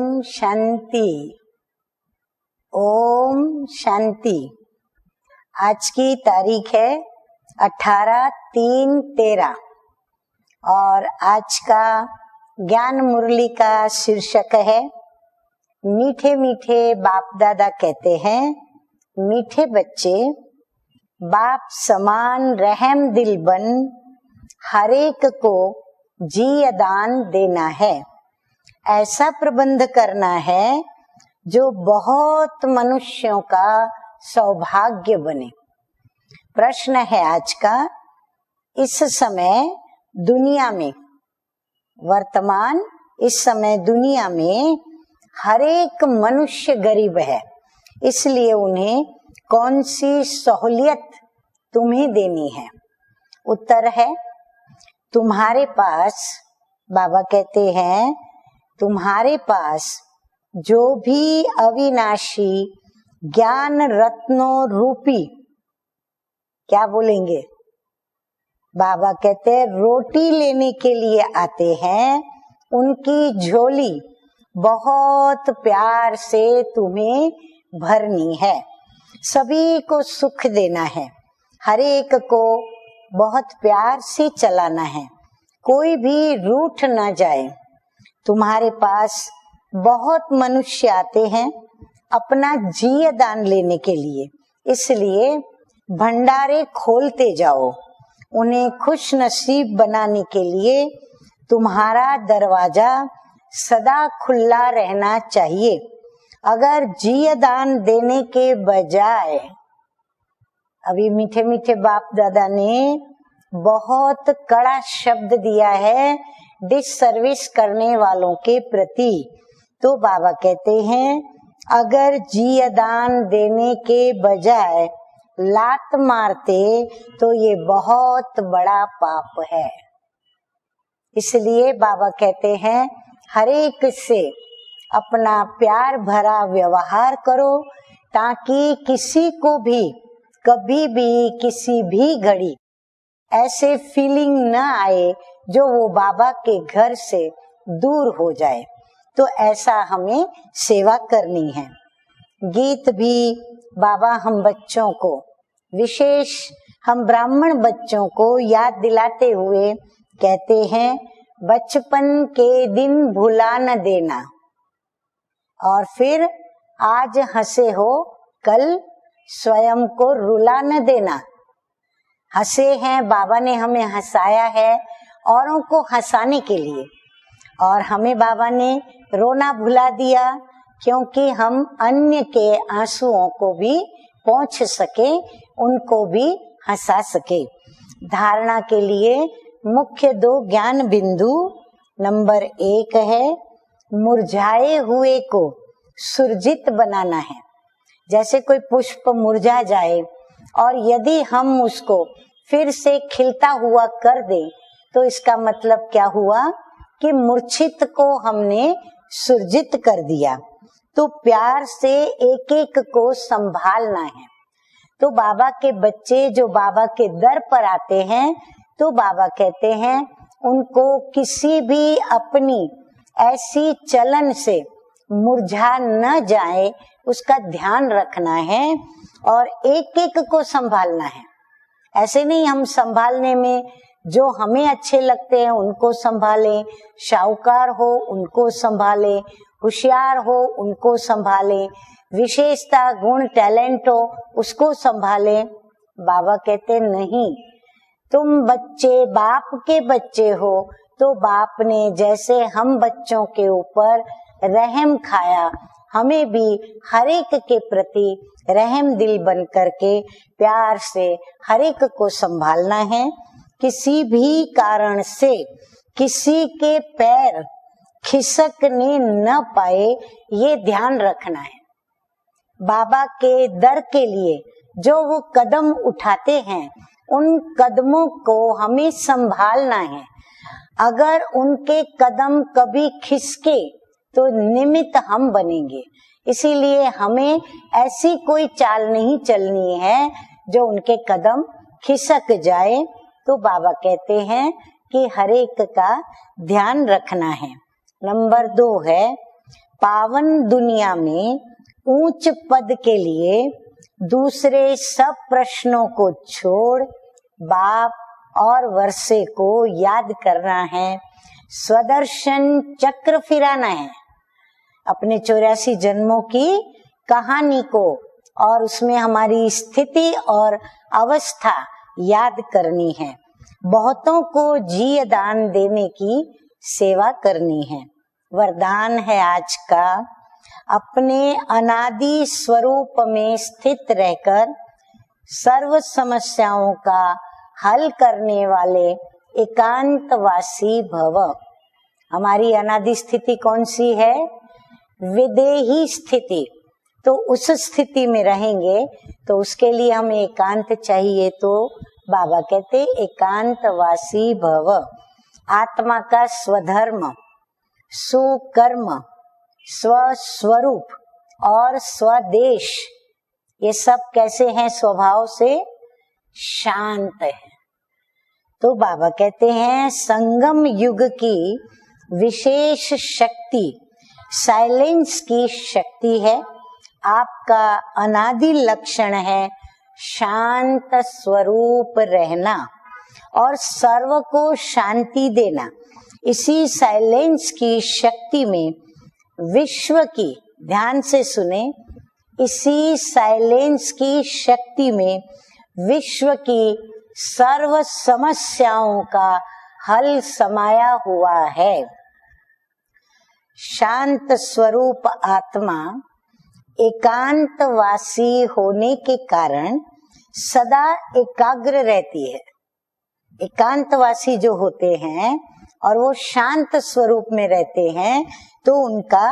ओम शांति। ओम शांति। आज की तारीख है 18/3/13 और आज का ज्ञान मुरली का शीर्षक है मीठे मीठे बाप दादा कहते हैं मीठे बच्चे बाप समान रहम दिल बन हरेक को जी दान देना है। ऐसा प्रबंध करना है जो बहुत मनुष्यों का सौभाग्य बने। प्रश्न है आज का, इस समय दुनिया में वर्तमान इस समय दुनिया में हर एक मनुष्य गरीब है, इसलिए उन्हें कौन सी सहूलियत तुम्हें देनी है? उत्तर है तुम्हारे पास, बाबा कहते हैं तुम्हारे पास जो भी अविनाशी ज्ञान रत्नों रूपी, क्या बोलेंगे, बाबा कहते हैं रोटी लेने के लिए आते हैं, उनकी झोली बहुत प्यार से तुम्हें भरनी है। सभी को सुख देना है, हर एक को बहुत प्यार से चलाना है, कोई भी रूठ ना जाए। तुम्हारे पास बहुत मनुष्य आते हैं अपना जी दान लेने के लिए, इसलिए भंडारे खोलते जाओ। उन्हें खुश नसीब बनाने के लिए तुम्हारा दरवाजा सदा खुला रहना चाहिए। अगर जी दान देने के बजाय, अभी मीठे मीठे बाप दादा ने बहुत कड़ा शब्द दिया है डिससर्विस करने वालों के प्रति, तो बाबा कहते हैं अगर जी दान देने के बजाय लात मारते तो ये बहुत बड़ा पाप है। इसलिए बाबा कहते हैं हर एक से अपना प्यार भरा व्यवहार करो, ताकि किसी को भी कभी भी किसी भी घड़ी ऐसे फीलिंग न आए जो वो बाबा के घर से दूर हो जाए। तो ऐसा हमें सेवा करनी है। गीत भी बाबा हम बच्चों को, विशेष हम ब्राह्मण बच्चों को याद दिलाते हुए कहते हैं बचपन के दिन भुला न देना, और फिर आज हंसे हो कल स्वयं को रुला न देना। हंसे हैं, बाबा ने हमें हंसाया है औरों को हंसाने के लिए, और हमें बाबा ने रोना भुला दिया क्योंकि हम अन्य के आंसुओं को भी पोंछ सके, उनको भी हंसा सके। धारणा के लिए मुख्य 2 ज्ञान बिंदु। नंबर 1 है मुरझाए हुए को सुरजित बनाना है। जैसे कोई पुष्प मुरझा जाए और यदि हम उसको फिर से खिलता हुआ कर दें तो इसका मतलब क्या हुआ कि मूर्छित को हमने सुरजित कर दिया। तो प्यार से एक एक को संभालना है। तो बाबा के बच्चे जो बाबा के दर पर आते हैं, तो बाबा कहते हैं उनको किसी भी अपनी ऐसी चलन से मुरझा न जाए, उसका ध्यान रखना है और एक एक को संभालना है। ऐसे नहीं हम संभालने में जो हमें अच्छे लगते हैं उनको संभालें, शाहूकार हो उनको संभालें, होशियार हो उनको संभालें, विशेषता गुण टैलेंट हो उसको संभालें। बाबा कहते नहीं, तुम बच्चे बाप के बच्चे हो, तो बाप ने जैसे हम बच्चों के ऊपर रहम खाया, हमें भी हर एक के प्रति रहम दिल बन करके प्यार से हर एक को संभालना है। किसी भी कारण से किसी के पैर खिसकने न पाए, ये ध्यान रखना है। बाबा के दर के लिए जो वो कदम उठाते हैं, उन कदमों को हमें संभालना है। अगर उनके कदम कभी खिसके तो निमित्त हम बनेंगे। इसीलिए हमें ऐसी कोई चाल नहीं चलनी है जो उनके कदम खिसक जाए। तो बाबा कहते हैं कि हर एक का ध्यान रखना है। नंबर 2 है पावन दुनिया में ऊंच पद के लिए दूसरे सब प्रश्नों को छोड़ बाप और वर्षे को याद करना है, स्वदर्शन चक्र फिराना है, अपने 84 जन्मों की कहानी को और उसमें हमारी स्थिति और अवस्था याद करनी है, बहुतों को जी दान देने की सेवा करनी है। वरदान है आज का, अपने अनादि स्वरूप में स्थित रहकर सर्व समस्याओं का हल करने वाले एकांतवासी भव। हमारी अनादि स्थिति कौन सी है? विदेही स्थिति। तो उस स्थिति में रहेंगे तो उसके लिए हमें एकांत चाहिए, तो बाबा कहते एकांतवासी भव। आत्मा का स्वधर्म, सुकर्म, स्वस्वरूप और स्वदेश, ये सब कैसे हैं? स्वभाव से शांत है। तो बाबा कहते हैं संगम युग की विशेष शक्ति साइलेंस की शक्ति है। आपका अनादि लक्षण है शांत स्वरूप रहना और सर्व को शांति देना। इसी साइलेंस की शक्ति में विश्व की, ध्यान से सुने, इसी साइलेंस की शक्ति में विश्व की सर्व समस्याओं का हल समाया हुआ है। शांत स्वरूप आत्मा एकांतवासी होने के कारण सदा एकाग्र रहती है। एकांतवासी जो होते हैं और वो शांत स्वरूप में रहते हैं तो उनका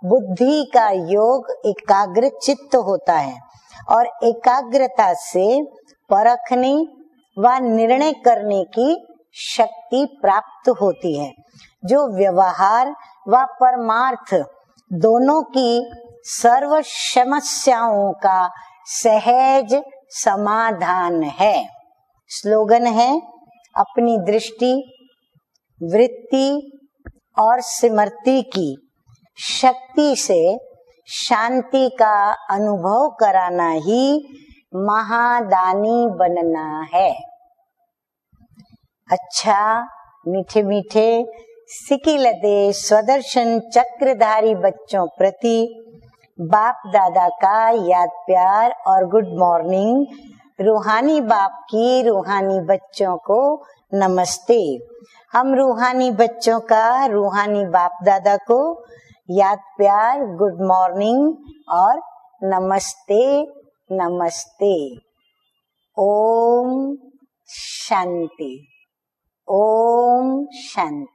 बुद्धि का योग एकाग्र चित्त होता है और एकाग्रता से परखने व निर्णय करने की शक्ति प्राप्त होती है, जो व्यवहार व परमार्थ दोनों की सर्व समस्याओं का सहज समाधान है। स्लोगन है, अपनी दृष्टि, वृत्ति और स्मृति की शक्ति से शांति का अनुभव कराना ही महादानी बनना है। अच्छा, मीठे मीठे सिकिलदे स्वदर्शन चक्रधारी बच्चों प्रति बाप दादा का याद प्यार और गुड मॉर्निंग। रूहानी बाप की रूहानी बच्चों को नमस्ते। हम रूहानी बच्चों का रूहानी बाप दादा को याद प्यार, गुड मॉर्निंग और नमस्ते नमस्ते। ओम शांति, ओम शांति।